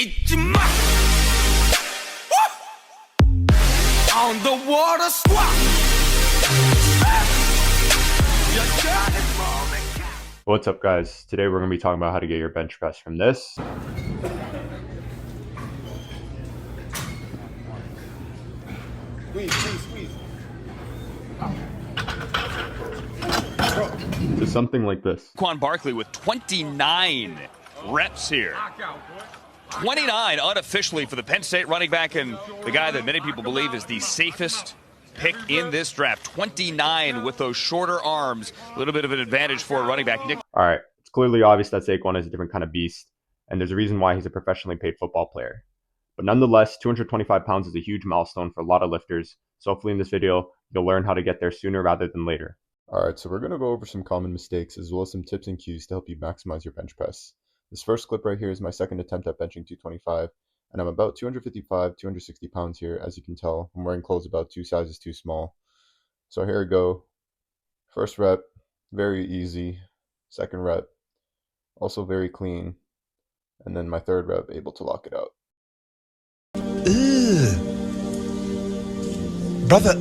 On the water squat. What's up, guys? Today we're going to be talking about how to get your bench press from this Squeeze. to something like this. Quan Barkley with 29 reps here. 29 unofficially for the Penn State running back and the guy that many people believe is the safest pick in this draft. 29 with those shorter arms. A little bit of an advantage for a running back. Nick. All right, it's clearly obvious that Saquon is a different kind of beast, and there's a reason why he's a professionally paid football player. But nonetheless, 225 pounds is a huge milestone for a lot of lifters, so hopefully in this video, you'll learn how to get there sooner rather than later. All right, so we're going to go over some common mistakes as well as some tips and cues to help you maximize your bench press. This first clip right here is my second attempt at benching 225, and I'm about 255, 260 pounds here. As you can tell, I'm wearing clothes about 2 sizes too small. So here we go. First rep, very easy. Second rep, also very clean. And then my third rep, able to lock it out. Brother,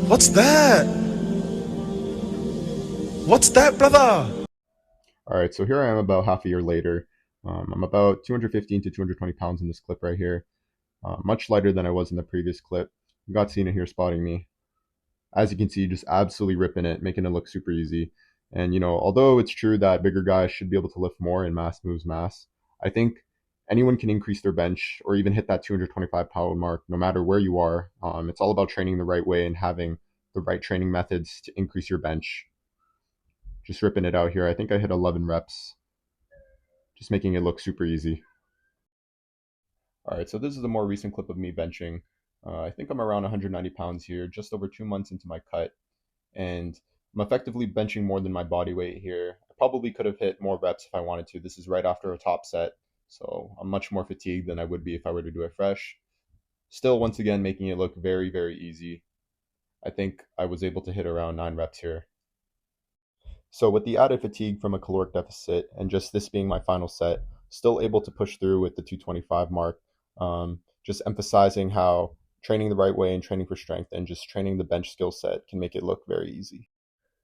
what's that? What's that, brother? All right, so here I am about half a year later. I'm about 215 to 220 pounds in this clip right here. Much lighter than I was in the previous clip. You got Cena here spotting me. As you can see, just absolutely ripping it, making it look super easy. And, you know, although it's true that bigger guys should be able to lift more and mass moves mass, I think anyone can increase their bench or even hit that 225 pound mark no matter where you are. It's all about training the right way and having the right training methods to increase your bench. Just ripping it out here. I think I hit 11 reps. Just making it look super easy. All right, so this is a more recent clip of me benching. I think I'm around 190 pounds here, just over 2 months into my cut. And I'm effectively benching more than my body weight here. I probably could have hit more reps if I wanted to. This is right after a top set, so I'm much more fatigued than I would be if I were to do it fresh. Still, once again, making it look very, very easy. I think I was able to hit around 9 reps here. So with the added fatigue from a caloric deficit and just this being my final set, still able to push through with the 225 mark. Just emphasizing how training the right way and training for strength and just training the bench skill set can make it look very easy.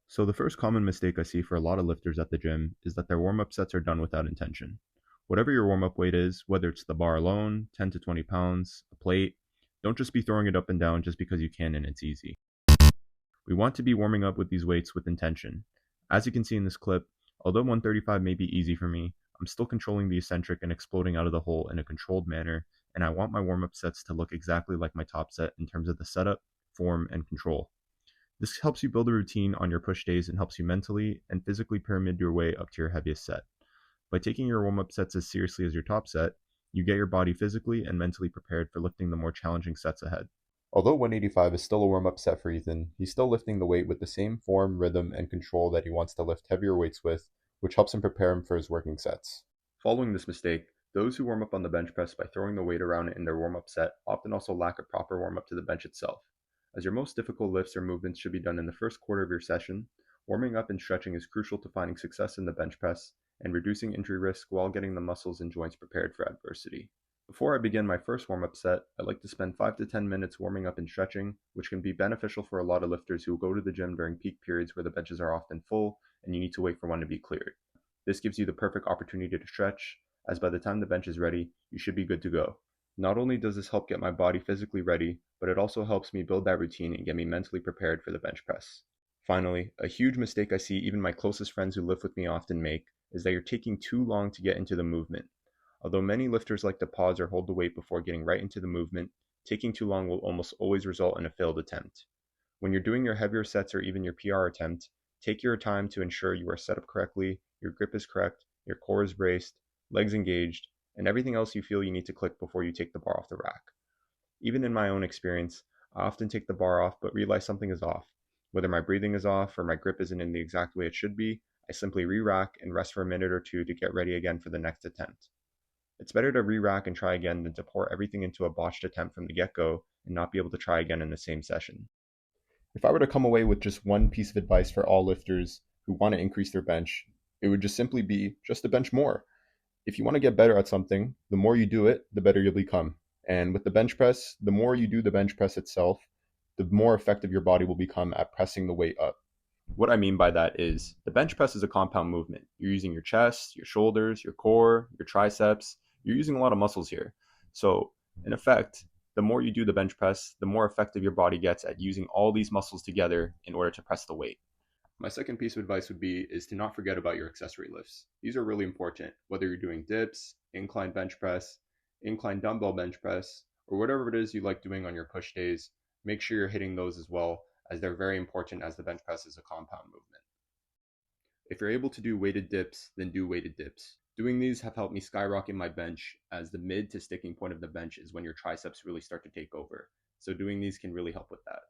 So the first common mistake I see for a lot of lifters at the gym is that their warm-up sets are done without intention. Whatever your warm-up weight is, whether it's the bar alone, 10 to 20 pounds, a plate, don't just be throwing it up and down just because you can and it's easy. We want to be warming up with these weights with intention. As you can see in this clip, although 135 may be easy for me, I'm still controlling the eccentric and exploding out of the hole in a controlled manner, and I want my warm-up sets to look exactly like my top set in terms of the setup, form, and control. This helps you build a routine on your push days and helps you mentally and physically pyramid your way up to your heaviest set. By taking your warm-up sets as seriously as your top set, you get your body physically and mentally prepared for lifting the more challenging sets ahead. Although 185 is still a warm-up set for Ethan, he's still lifting the weight with the same form, rhythm, and control that he wants to lift heavier weights with, which helps him prepare him for his working sets. Following this mistake, those who warm up on the bench press by throwing the weight around it in their warm-up set often also lack a proper warm-up to the bench itself. As your most difficult lifts or movements should be done in the first quarter of your session, warming up and stretching is crucial to finding success in the bench press and reducing injury risk while getting the muscles and joints prepared for adversity. Before I begin my first warm-up set, I like to spend 5 to 10 minutes warming up and stretching, which can be beneficial for a lot of lifters who go to the gym during peak periods where the benches are often full and you need to wait for one to be cleared. This gives you the perfect opportunity to stretch, as by the time the bench is ready, you should be good to go. Not only does this help get my body physically ready, but it also helps me build that routine and get me mentally prepared for the bench press. Finally, a huge mistake I see even my closest friends who lift with me often make is that you're taking too long to get into the movement. Although many lifters like to pause or hold the weight before getting right into the movement, taking too long will almost always result in a failed attempt. When you're doing your heavier sets or even your PR attempt, take your time to ensure you are set up correctly, your grip is correct, your core is braced, legs engaged, and everything else you feel you need to click before you take the bar off the rack. Even in my own experience, I often take the bar off but realize something is off. Whether my breathing is off or my grip isn't in the exact way it should be, I simply re-rack and rest for a minute or two to get ready again for the next attempt. It's better to re-rack and try again than to pour everything into a botched attempt from the get-go and not be able to try again in the same session. If I were to come away with just one piece of advice for all lifters who want to increase their bench, it would just simply be just to bench more. If you want to get better at something, the more you do it, the better you'll become. And with the bench press, the more you do the bench press itself, the more effective your body will become at pressing the weight up. What I mean by that is the bench press is a compound movement. You're using your chest, your shoulders, your core, your triceps. You're using a lot of muscles here. So in effect, the more you do the bench press, the more effective your body gets at using all these muscles together in order to press the weight. My second piece of advice would be is to not forget about your accessory lifts. These are really important, whether you're doing dips, incline bench press, incline dumbbell bench press, or whatever it is you like doing on your push days. Make sure you're hitting those as well, as they're very important as the bench press is a compound movement. If you're able to do weighted dips, then do weighted dips. Doing these have helped me skyrocket my bench, as the mid to sticking point of the bench is when your triceps really start to take over. So doing these can really help with that.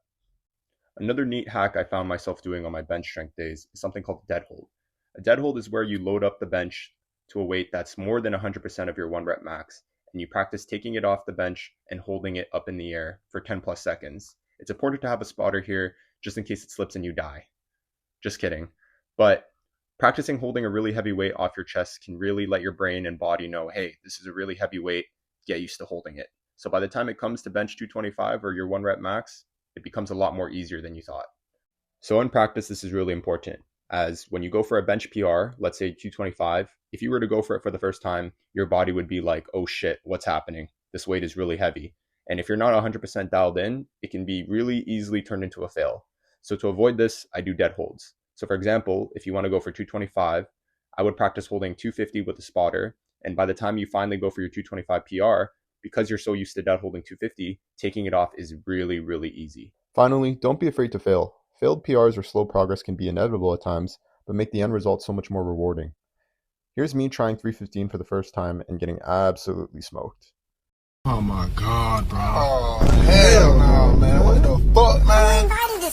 Another neat hack I found myself doing on my bench strength days is something called dead hold. A dead hold is where you load up the bench to a weight that's more than 100% of your 1 rep max, and you practice taking it off the bench and holding it up in the air for 10 plus seconds. It's important to have a spotter here just in case it slips and you die. Just kidding. But practicing holding a really heavy weight off your chest can really let your brain and body know, hey, this is a really heavy weight, get used to holding it. So by the time it comes to bench 225 or your 1 rep max, it becomes a lot more easier than you thought. So in practice, this is really important, as when you go for a bench PR, let's say 225, if you were to go for it for the first time, your body would be like, oh shit, what's happening? This weight is really heavy. And if you're not 100% dialed in, it can be really easily turned into a fail. So to avoid this, I do dead holds. So for example, if you want to go for 225, I would practice holding 250 with a spotter. And by the time you finally go for your 225 PR, because you're so used to dead holding 250, taking it off is really, really easy. Finally, don't be afraid to fail. Failed PRs or slow progress can be inevitable at times, but make the end result so much more rewarding. Here's me trying 315 for the first time and getting absolutely smoked. Oh my god, bro. Oh, hell no, man. What the fuck, man?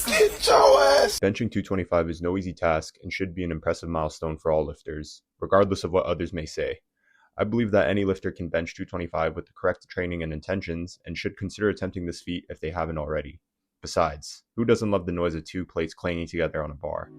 Get your ass. Benching 225 is no easy task and should be an impressive milestone for all lifters, regardless of what others may say. I believe that any lifter can bench 225 with the correct training and intentions and should consider attempting this feat if they haven't already. Besides, who doesn't love the noise of 2 plates clanging together on a bar?